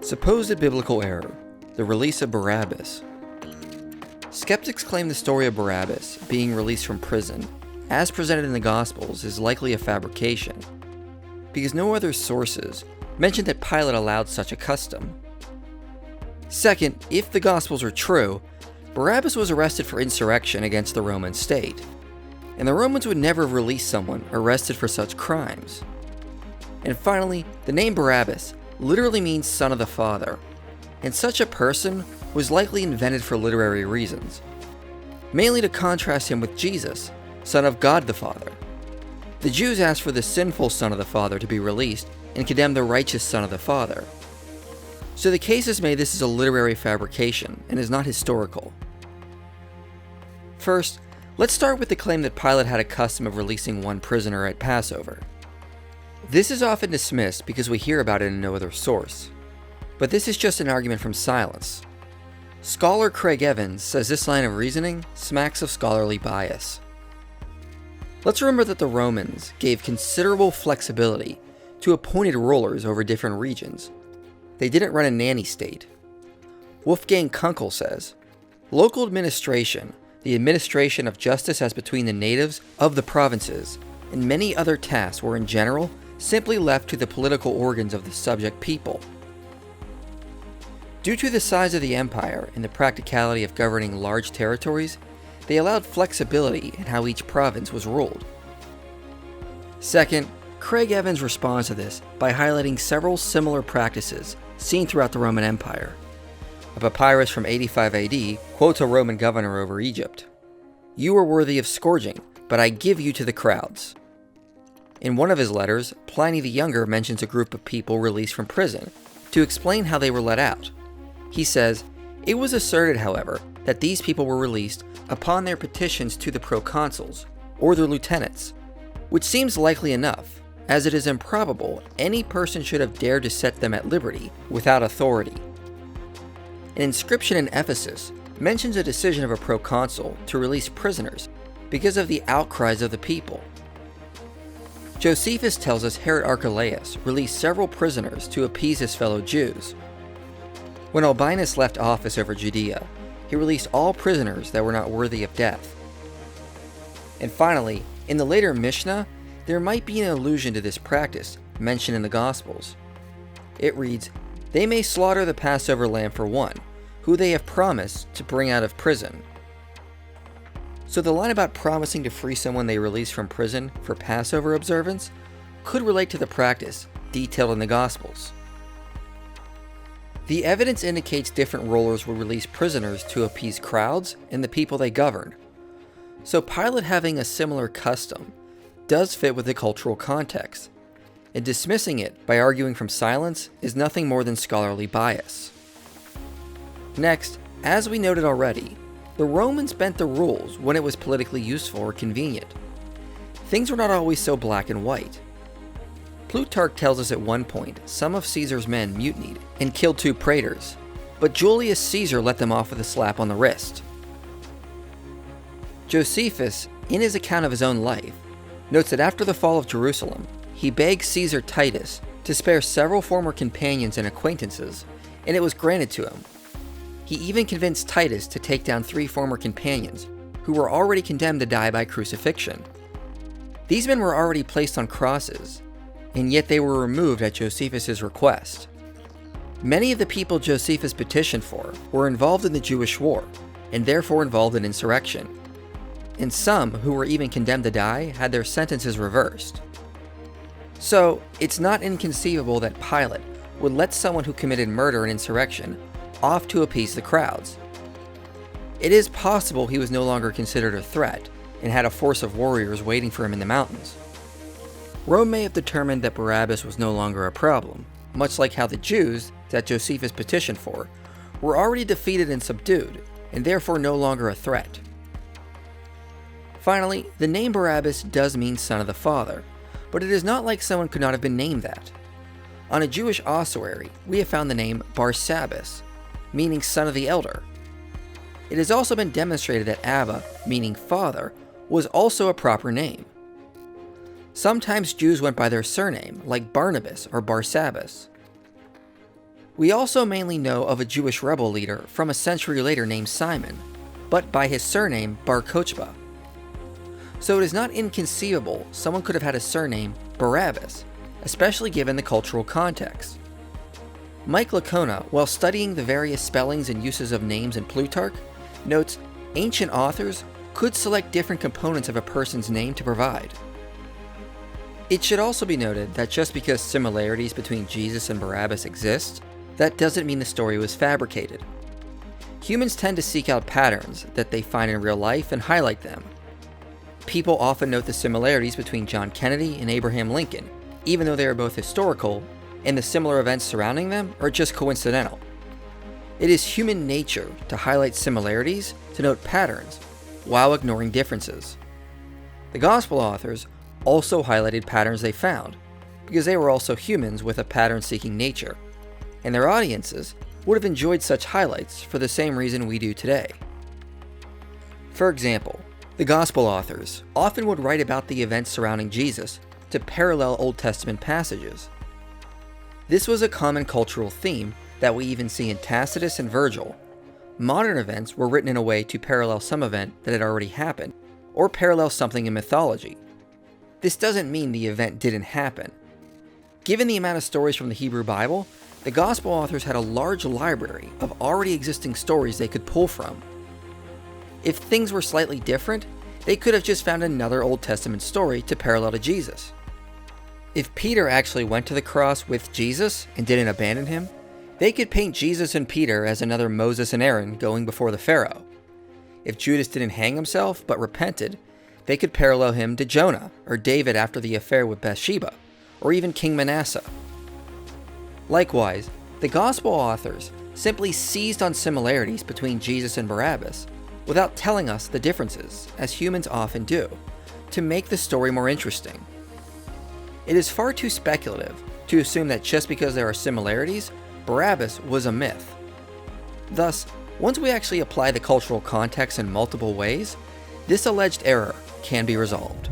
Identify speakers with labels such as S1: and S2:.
S1: Supposed biblical error, the release of Barabbas. Skeptics claim the story of Barabbas being released from prison, as presented in the Gospels, is likely a fabrication, because no other sources mention that Pilate allowed such a custom. Second, if the Gospels are true, Barabbas was arrested for insurrection against the Roman state, and the Romans would never have released someone arrested for such crimes. And finally, the name Barabbas literally means son of the father, and such a person was likely invented for literary reasons, mainly to contrast him with Jesus, son of God the Father. The Jews asked for the sinful son of the Father to be released and condemned the righteous son of the Father. So the case is made this is a literary fabrication and is not historical. First, let's start with the claim that Pilate had a custom of releasing one prisoner at Passover. This is often dismissed because we hear about it in no other source, but this is just an argument from silence. Scholar Craig Evans says this line of reasoning smacks of scholarly bias. Let's remember that the Romans gave considerable flexibility to appointed rulers over different regions. They didn't run a nanny state. Wolfgang Kunkel says, "Local administration, the administration of justice as between the natives of the provinces, and many other tasks were in general simply left to the political organs of the subject people." Due to the size of the empire and the practicality of governing large territories, they allowed flexibility in how each province was ruled. Second, Craig Evans responds to this by highlighting several similar practices seen throughout the Roman Empire. A papyrus from 85 AD quotes a Roman governor over Egypt. "You are worthy of scourging, but I give you to the crowds." In one of his letters, Pliny the Younger mentions a group of people released from prison to explain how they were let out. He says, "It was asserted, however, that these people were released upon their petitions to the proconsuls, or their lieutenants, which seems likely enough, as it is improbable any person should have dared to set them at liberty without authority." An inscription in Ephesus mentions a decision of a proconsul to release prisoners because of the outcries of the people. Josephus tells us Herod Archelaus released several prisoners to appease his fellow Jews. When Albinus left office over Judea, he released all prisoners that were not worthy of death. And finally, in the later Mishnah, there might be an allusion to this practice mentioned in the Gospels. It reads, "They may slaughter the Passover lamb for one, who they have promised to bring out of prison." So the line about promising to free someone they release from prison for Passover observance could relate to the practice detailed in the Gospels. The evidence indicates different rulers would release prisoners to appease crowds and the people they governed. So Pilate having a similar custom does fit with the cultural context, and dismissing it by arguing from silence is nothing more than scholarly bias. Next, as we noted already, the Romans bent the rules when it was politically useful or convenient. Things were not always so black and white. Plutarch tells us at one point some of Caesar's men mutinied and killed 2 praetors, but Julius Caesar let them off with a slap on the wrist. Josephus, in his account of his own life, notes that after the fall of Jerusalem, he begged Caesar Titus to spare several former companions and acquaintances, and it was granted to him. He even convinced Titus to take down 3 former companions, who were already condemned to die by crucifixion. These men were already placed on crosses, and yet they were removed at Josephus' request. Many of the people Josephus petitioned for were involved in the Jewish war, and therefore involved in insurrection. And some, who were even condemned to die, had their sentences reversed. So, it's not inconceivable that Pilate would let someone who committed murder and insurrection off to appease the crowds. It is possible he was no longer considered a threat and had a force of warriors waiting for him in the mountains. Rome may have determined that Barabbas was no longer a problem, much like how the Jews that Josephus petitioned for were already defeated and subdued, and therefore no longer a threat. Finally, the name Barabbas does mean son of the father, but it is not like someone could not have been named that. On a Jewish ossuary, we have found the name Barsabbas, meaning son of the elder. It has also been demonstrated that Abba, meaning father, was also a proper name. Sometimes Jews went by their surname, like Barnabas or Barsabbas. We also mainly know of a Jewish rebel leader from a century later named Simon, but by his surname Bar Kochba. So it is not inconceivable someone could have had a surname Barabbas, especially given the cultural context. Mike Licona, while studying the various spellings and uses of names in Plutarch, notes ancient authors could select different components of a person's name to provide. It should also be noted that just because similarities between Jesus and Barabbas exist, that doesn't mean the story was fabricated. Humans tend to seek out patterns that they find in real life and highlight them. People often note the similarities between John Kennedy and Abraham Lincoln, even though they are both historical, and the similar events surrounding them are just coincidental. It is human nature to highlight similarities, to note patterns, while ignoring differences. The Gospel authors also highlighted patterns they found, because they were also humans with a pattern-seeking nature, and their audiences would have enjoyed such highlights for the same reason we do today. For example, the Gospel authors often would write about the events surrounding Jesus to parallel Old Testament passages. This was a common cultural theme that we even see in Tacitus and Virgil. Modern events were written in a way to parallel some event that had already happened, or parallel something in mythology. This doesn't mean the event didn't happen. Given the amount of stories from the Hebrew Bible, the Gospel authors had a large library of already existing stories they could pull from. If things were slightly different, they could have just found another Old Testament story to parallel to Jesus. If Peter actually went to the cross with Jesus and didn't abandon him, they could paint Jesus and Peter as another Moses and Aaron going before the Pharaoh. If Judas didn't hang himself but repented, they could parallel him to Jonah or David after the affair with Bathsheba, or even King Manasseh. Likewise, the Gospel authors simply seized on similarities between Jesus and Barabbas without telling us the differences, as humans often do, to make the story more interesting. It is far too speculative to assume that just because there are similarities, Barabbas was a myth. Thus, once we actually apply the cultural context in multiple ways, this alleged error can be resolved.